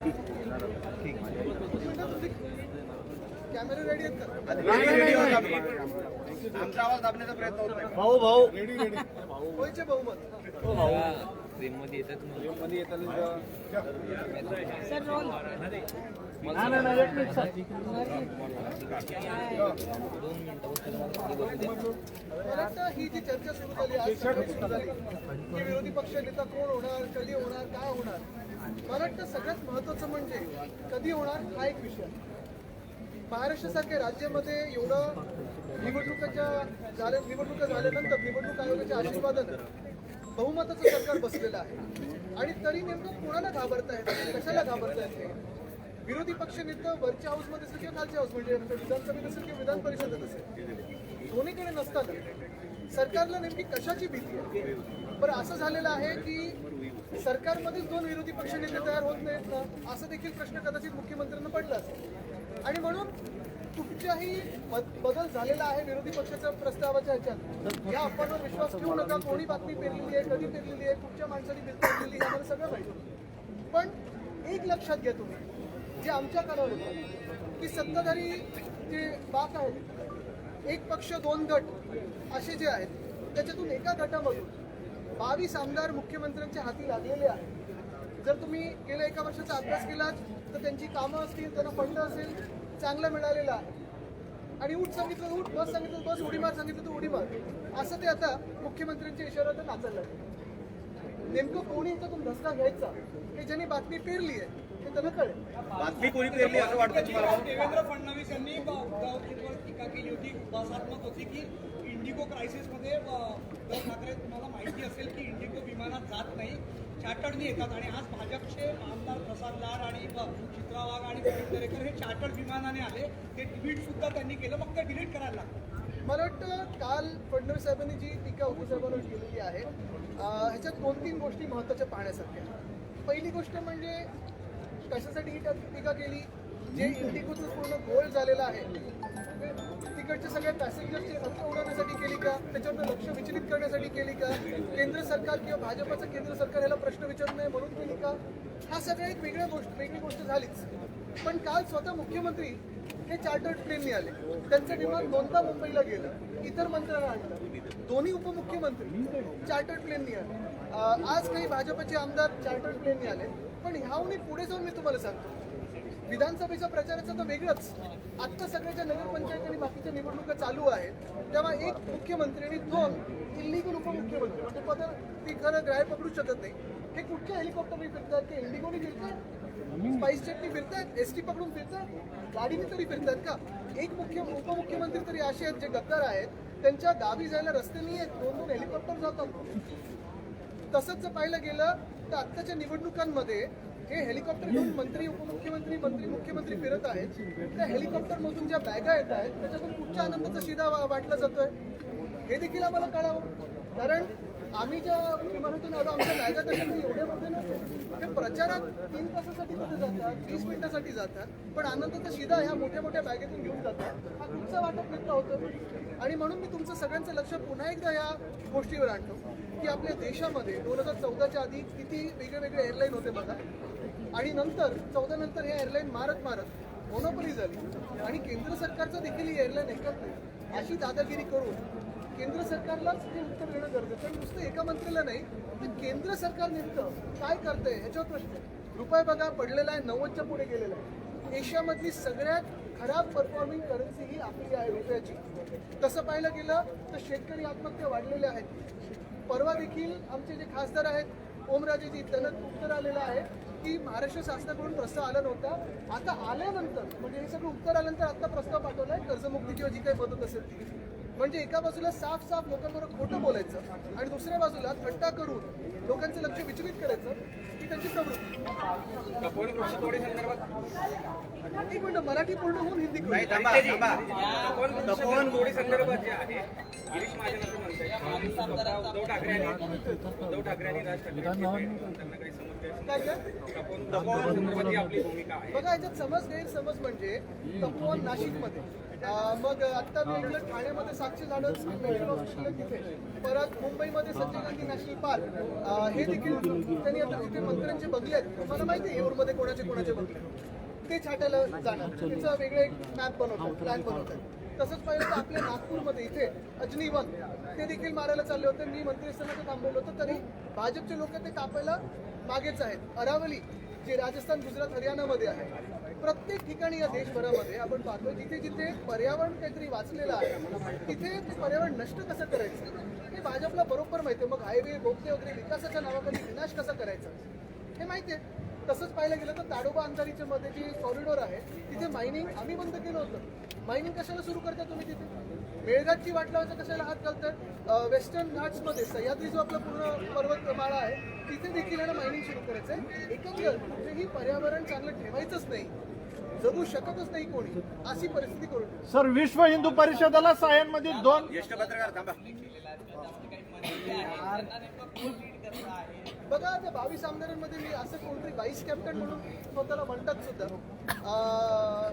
Camera ready आहेत का? आमचा आवाज दाबण्याचा प्रयत्न होत नाही. भाऊ रेडी होयचे बहुमत. मध्ये येतात मला वाटतं ही जी चर्चा सुरू झाली आज सकाळी सुरू झाली की विरोधी पक्ष नेता कोण होणार, कधी होणार, काय होणार. मला वाटतं सगळ्यात महत्वाचं म्हणजे कधी होणार हा एक विषय. महाराष्ट्रासारख्या राज्यामध्ये एवढं निवडणुका झाल्यानंतर निवडणूक आयोगाच्या आशीर्वादानं बहुमताचं सरकार बसलेलं आहे आणि तरी नेमकं कोणाला घाबरतायत, कशाला घाबरतायत ते. विरोधी पक्ष नेतं वरच्या हाऊसमध्ये असेल किंवा खालच्या हाऊस म्हणजे विधानसभेत असेल किंवा विधान परिषदेत असेल, दोन्हीकडे नसताना सरकारला नेमकी कशाची भीती आहे. बरं असं झालेलं आहे की सरकारमध्येच दोन विरोधी पक्ष नेते तयार होत नाहीत ना, असा देखील प्रश्न कदाचित मुख्यमंत्र्यांना पडला असेल. आणि म्हणून कुठच्याही बदल झालेला आहे विरोधी पक्षाच्या प्रस्तावाच्या ह्याच्यात या अफवांवर विश्वास ठेवू नका. कोणी बातमी पेरलेली आहे, कधी पेरलेली आहे, कुठच्या माणसाने पेरलेली आहे, आम्हाला सगळं माहिती. पण एक लक्षात घ्या तुम्ही, जे आमच्या कानावर होतं की सत्ताधारी जे बाक आहेत, एक पक्ष दोन गट असे जे आहेत, त्याच्यातून एका गटामधून 22 आमदार मुख्यमंत्र्यांच्या हाती लागलेले आहेत. जर तुम्ही गेल्या एका वर्षाचा अभ्यास केलात तर त्यांची कामं असतील, त्यांना फंड असेल, चांगलं मिळालेलं आहे. आणि उठ सांगितलं उठ, बस सांगितलं बस, उडी मार सांगितलं तर उडी मार, असं ते आता मुख्यमंत्र्यांच्या इशाऱ्यावर नाचायला लागले. नेमकं कोणी याच्यातून धसका घ्यायचा हे ज्यांनी बातमी पेरली आहे हे त्यांना कळेल. बातमी कोणी पेरली असं वाटतं तुम्हाला? देवेंद्र फडणवीस यांनी उद्धवजींवर टीका केली होती, भाषात्मक होती की इंडिगो क्रायसिसमध्ये उद्धव ठाकरे, तुम्हाला माहिती असेल की इंडिगो विमानात जात नाही, चार्टर्डनी येतात. आणि आज भाजपचे आमदार प्रसाद लाड आणि चित्रा वाघ आणि प्रवीण दरेकर हे चार्टर्ड विमानाने आले. ते ट्विट सुद्धा त्यांनी केलं, मग ते डिलीट करायला लागलं. मला वाटतं काल फडणवीस साहेबांनी जी टीका उद्धव साहेबांवर केलेली आहे ह्याच्यात 2-3 गोष्टी महत्त्वाच्या पाहण्यासारख्या. पहिली गोष्ट म्हणजे कशासाठी ही टीका केली, जे इंडिगोचं पूर्ण गोल झालेलं आहे तिकडच्या सगळ्या पॅसेंजरचे हक्क उडवण्यासाठी केली का, त्याच्यावर लक्ष विचलित करण्यासाठी केली का, केंद्र सरकार किंवा भाजपचं केंद्र सरकार याला प्रश्न विचारत नाही म्हणून केली का, हा सगळ्या एक वेगळी गोष्ट झालीच. पण काल स्वतः मुख्यमंत्री हे चार्टर्ड प्लेनने आले, त्यांचं विमान दोनदा मुंबईला गेलं, इतर मंत्र्यांना आणलं, दोन्ही उपमुख्यमंत्री चार्टर्ड प्लेनने आले. आज काही भाजपचे आमदार चार्टर्ड प्लेनने आले. पण ह्याहून पुढे जाऊन मी तुम्हाला सांगतो, विधानसभेच्या प्रचाराचं तर वेगळंच. आत्ता सगळ्याच्या नगरपंचायत आणि बाकीच्या निवडणुका चालू आहेत, तेव्हा एक मुख्यमंत्री आणि 2 इल्लिगल उपमुख्यमंत्री म्हणजे पद ती खरं ग्राह्य पकडू शकत नाही. हे कुठच्या हेलिकॉप्टरने फिरतात, ते इंडिगोने फिरतात, स्पाइस जेटने फिरतात, एसटी पकडून फिरतात, गाडीने तरी फिरतात का? एक उपमुख्यमंत्री तरी असे आहेत जे गद्दार आहेत, त्यांच्या गावी जायला रस्ते नाही आहेत, 2-2 हेलिकॉप्टर जातात. तसंच जर पाहिलं गेलं तर आत्ताच्या निवडणुकांमध्ये हे हेलिकॉप्टर घेऊन मंत्री, उपमुख्यमंत्री, मुख्यमंत्री फिरत आहेत. त्या हेलिकॉप्टरमधून ज्या बॅगा येत आहेत त्याच्यातून कुठच्या आनंदाचा शिधा वाटला जातोय हे देखील आम्हाला कळावं. कारण आम्ही ज्या विमानातून आलो आमच्या बॅगा कशा एवढ्या मोठे नसते, ते प्रचारात 3 तासासाठी कुठे जातात, 30 मिनिटासाठी जातात, पण आनंदाचा शिधा ह्या मोठ्या मोठ्या बॅगेतून घेऊन जातात. हा कुठचा वाटप नेमका होतं. आणि म्हणून मी तुमचं सगळ्यांचं लक्ष पुन्हा एकदा या गोष्टीवर आणतो की आपल्या देशामध्ये 2014च्या आधी किती वेगळे एअरलाईन होते बघा, आणि नंतर 14 नंतर हे एअरलाईन मारत मोनोपोली झाली आणि केंद्र सरकारचं देखील ही एअरलाईन ऐकत नाही. अशी दादागिरी करून केंद्र सरकारलाच ते उत्तर देणं गरजेचं आहे. नुसतं एका मंत्र्याला नाही, तर केंद्र सरकार नेमकं काय करतंय ह्याच्यावर प्रश्न आहे. रुपये बघा पडलेला आहे, 90च्या पुढे गेलेला आहे. एशियामधली सगळ्यात खराब परफॉर्मिंग करन्सी ही आपली आहे रुपयाची. तसं पाहायला गेलं तर शेतकरी आत्महत्या वाढलेल्या आहेत. परवा देखील आमचे जे खासदार आहेत ओमराजेजी, त्यांना उत्तर आलेलं आहे की महाराष्ट्र शासनाकडून प्रस्ताव आला नव्हता, आता आल्यानंतर म्हणजे हे सगळं उत्तर आल्यानंतर आता प्रस्ताव पाठवला आहे कर्जमुक्ती किंवा जी काही मदत असेल ती. म्हणजे एका बाजूला साफ लोकांबरोबर खोटं बोलायचं आणि दुसऱ्या बाजूला थट्टा करून लोकांचं लक्ष विचलित करायचं ही त्यांची प्रवृत्ती. एक मिनिट, मराठी पूर्ण होऊन हिंदी करू. तपोवन मोडी संदर्भात जे आहे गिरीश महाजन असं म्हणतात उद्धव ठाकरे आणि राज ठाकरे त्यांना काही तपोवन संदर्भात आपली भूमिका आहे. बघा याच्यात गैरसमज म्हणजे तपोवन नाशिकमध्ये, मग आत्ता मी इकडे ठाण्यामध्ये 700 झाडं तिथे, परत मुंबईमध्ये संजय गांधी नॅशनल पार्क हे देखील त्यांनी आता तिथे शेतकऱ्यांचे बंगले आहेत, तुम्हाला माहिती आहे येऊरमध्ये कोणाचे बंगले आहेत. ते छाटायला जाणार, त्याचं वेगळं एक मॅप बनवतात, प्लॅन बनवतात. तसंच पाहिलं तर आपल्या नागपूरमध्ये इथे अजनीवन ते देखील मारायला चालले होते. मी मंत्री असताना ते थांबवलं होतं, तरी भाजपचे लोक ते कापायला मागेच आहेत. अरावली जे राजस्थान, गुजरात, हरियाणामध्ये आहे, प्रत्येक ठिकाणी या देशभरामध्ये आपण पाहतो जिथे जिथे पर्यावरण काहीतरी वाचलेलं आहे तिथे ते पर्यावरण नष्ट कसं करायचं हे भाजपला बरोबर माहिती आहे. मग हायवे, बोगदे वगैरे विकासाच्या नावाखाली विनाश कसा करायचा हे माहिती आहे. तसंच पाहायला गेलं तर ताडोबा अंधारीच्या मध्ये जे कॉरिडॉर आहे तिथे मायनिंग आम्ही बंद केलं होतं. मायनिंग कशाला सुरू करता तुम्ही तिथे? मेळघाटची वाट लावायचा कशाला हात घालतात? वेस्टर्न घाट्समध्ये सह्याद्री जो आपला पूर्ण पर्वतमाळा आहे तिथे देखील याला मायनिंग सुरू करायचं आहे. एकंदर कुठेही पर्यावरण चांगलं ठेवायचंच नाही, जगू शकतच नाही कोणी, अशी परिस्थिती करून. सर, विश्व हिंदू परिषदेला सायनमध्ये 2 ज्येष्ठ पत्रकार थांबा. बघा त्या 22 आमदारांमध्ये मी असं कोणतरी व्हाईस कॅप्टन म्हणून स्वतःला म्हणतात सुद्धा,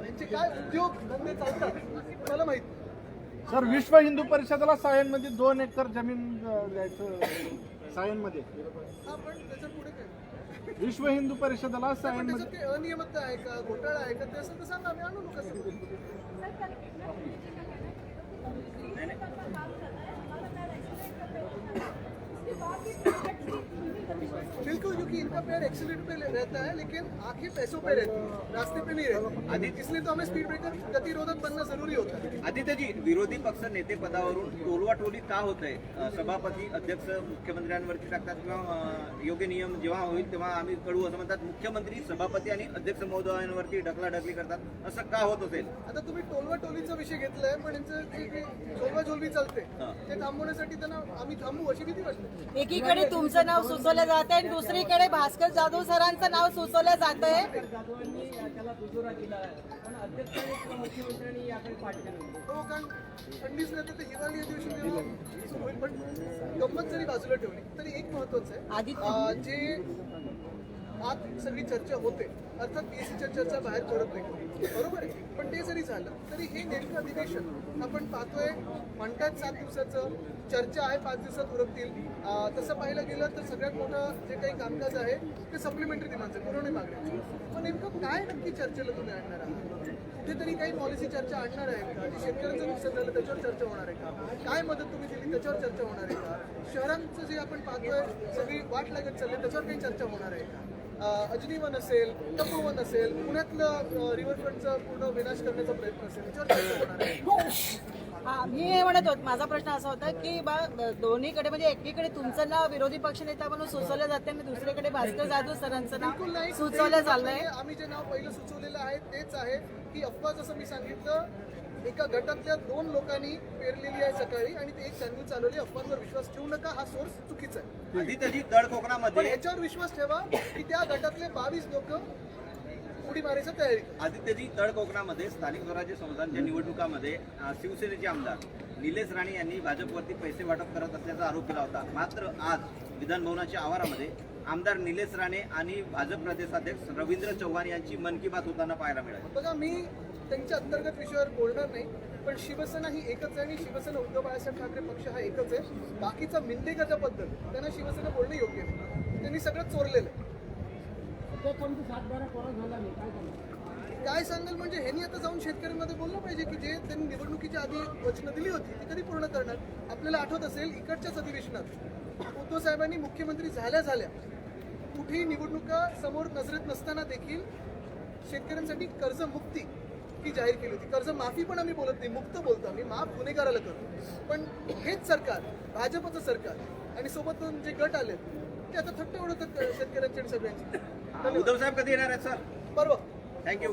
यांचे काय उद्योग धंदे चालतात मला माहित. सर, विश्व हिंदू परिषदेला सायनमध्ये 2 एकर जमीन द्यायचं सायनमध्ये. हा, पण त्याच्या पुढे काय? विश्व हिंदू परिषदेला पण सायनमध्ये त्याच्यात काही अनियमितता आहे का, घोटाळा आहे का, ते असेल तर सांगा, आम्ही आणू नका बिल्कुल, क्योंकि इनका पैर एक्सीलेटर पे रहता है लेकिन आंखें पैसों पे रहती है, रास्ते पे नहीं रहती. इसलिए तो हमें स्पीड ब्रेकर गतिरोधक बनना जरूरी होता है. आदित्यजी, विरोधी पक्ष नेते पदावरून टोलवाटोली का होत आहे? सभापती, अध्यक्ष मुख्यमंत्र्यांवरती टाकतात किंवा योग्य नियम जेव्हा होईल तेव्हा आम्ही कळू असं म्हणतात. मुख्यमंत्री, सभापती आणि अध्यक्ष महोदयांवरती ढकलाढकली करतात, असं का होत असेल? आता तुम्ही टोलवा टोलीचा विषय घेतलाय, पण यांचं जे टोलवाटोलवी चालते ते थांबवण्यासाठी त्यांना आम्ही थांबू अशी भीती वाटते. एकीकडे तुमचं नाव सुचवलं जात आहे, दुसरीकडे भास्कर जाधव सरांचं नाव सुचवलं जात आहे. हो, कारण थंडीच नाही तर हिवाळी अधिवेशन जेव्हा सुरू होईल. पण गंमत जरी बाजूला ठेवली तरी एक महत्वाचं आहे, जे आत सगळी चर्चा होते, अर्थात बीएससीच्या चर्चा बाहेर पडत नाही, बरोबर आहे. पण ते जरी झालं तरी हे नेमकं अधिवेशन आपण पाहतोय, म्हणतात 7 दिवसाचं, चर्चा आहे 5 दिवसात उरकतील. तसं पाहायला गेलं तर सगळ्यात मोठं जे काही कामकाज आहे ते सप्लिमेंटरी डिमांडचं, पुरवणी मागणी. पण नेमकं काय नक्की चर्चेला तुम्ही आणणार आहात? कुठेतरी काही पॉलिसी चर्चा आणणार आहे का? जे शेतकऱ्यांचं नुकसान झालं त्याच्यावर चर्चा होणार आहे का? काय मदत तुम्ही दिली त्याच्यावर चर्चा होणार आहे का? शहरांचं जे आपण पाहतोय सगळी वाट लागत चालली त्याच्यावर काही चर्चा होणार आहे का? अजनीवन असेल, तपोवन असेल, पुण्यातलं रिव्हरफ्रंटचा पूर्ण विनाश करण्याचा प्रयत्न असेल, त्याच्यावर चर्चा होणार आहे. मी हे म्हणत होत, माझा प्रश्न असा होता की दोन्हीकडे म्हणजे एकीकडे तुमचं नाव विरोधी पक्षनेता म्हणून सुचवलं जाते आणि दुसरीकडे भास्कर जाधव सरांचं बिलकुल नाव नाही. सुचवलं चाललंय. आम्ही जे नाव पहिलं सुचवलेलं आहे तेच आहे की अफवा, जसं मी सांगितलं, एका गटातल्या 2 लोकांनी पेरलेली आहे सकाळी आणि ते एक चॅनल चालवली. अफवांवर विश्वास ठेवू नका, हा सोर्स चुकीचा आहे. आदित्यजी, तळ पण कोकणामध्ये याच्यावर विश्वास ठेवा की त्या गटातले 22 लोक उडी मारायची तयारी. आदित्यजी, तळ कोकणामध्ये स्थानिक स्वराज्य संस्थांच्या निवडणुकामध्ये शिवसेनेचे आमदार निलेश राणे यांनी भाजपवरती पैसे वाटप करत असल्याचा आरोप केला होता. मात्र आज विधानभवनाच्या आवारामध्ये आमदार निलेश राणे आणि भाजप प्रदेशाध्यक्ष रवींद्र चव्हाण यांची मन की बात होताना पाहायला मिळाली. बघा, मी त्यांच्या अंतर्गत विषयावर बोलणार नाही, पण शिवसेना ही एकच आहे आणि शिवसेना उद्धव बाळासाहेब ठाकरे पक्ष हा एकच आहे. बाकीचा मिंदेगाच्या बद्दल त्यांना शिवसेना बोलणं योग्य नाही, त्यांनी सगळं चोरलेलं आहे. काय सांगाल म्हणजे ह्यांनी आता जाऊन शेतकऱ्यांमध्ये बोललं पाहिजे की जे त्यांनी निवडणुकीच्या आधी वचनं दिली होती ती कधी पूर्ण करणार. आपल्याला आठवत असेल इकडच्याच अधिवेशनात उद्धव साहेबांनी मुख्यमंत्री झाल्या कुठेही निवडणुका समोर नजरेत नसताना देखील शेतकऱ्यांसाठी कर्जमुक्ती ही जाहीर केली होती. कर्जमाफी पण आम्ही बोलत नाही, मुक्त बोलतो आम्ही, माफ गुन्हेगाराला करतो. पण हेच सरकार, भाजपचं सरकार आणि सोबत जे गट आले ते आता थट्ट उडवतात शेतकऱ्यांची आणि सगळ्यांची. उद्धव साहेब कधी येणार आहेत सर? परवा. थँक्यू.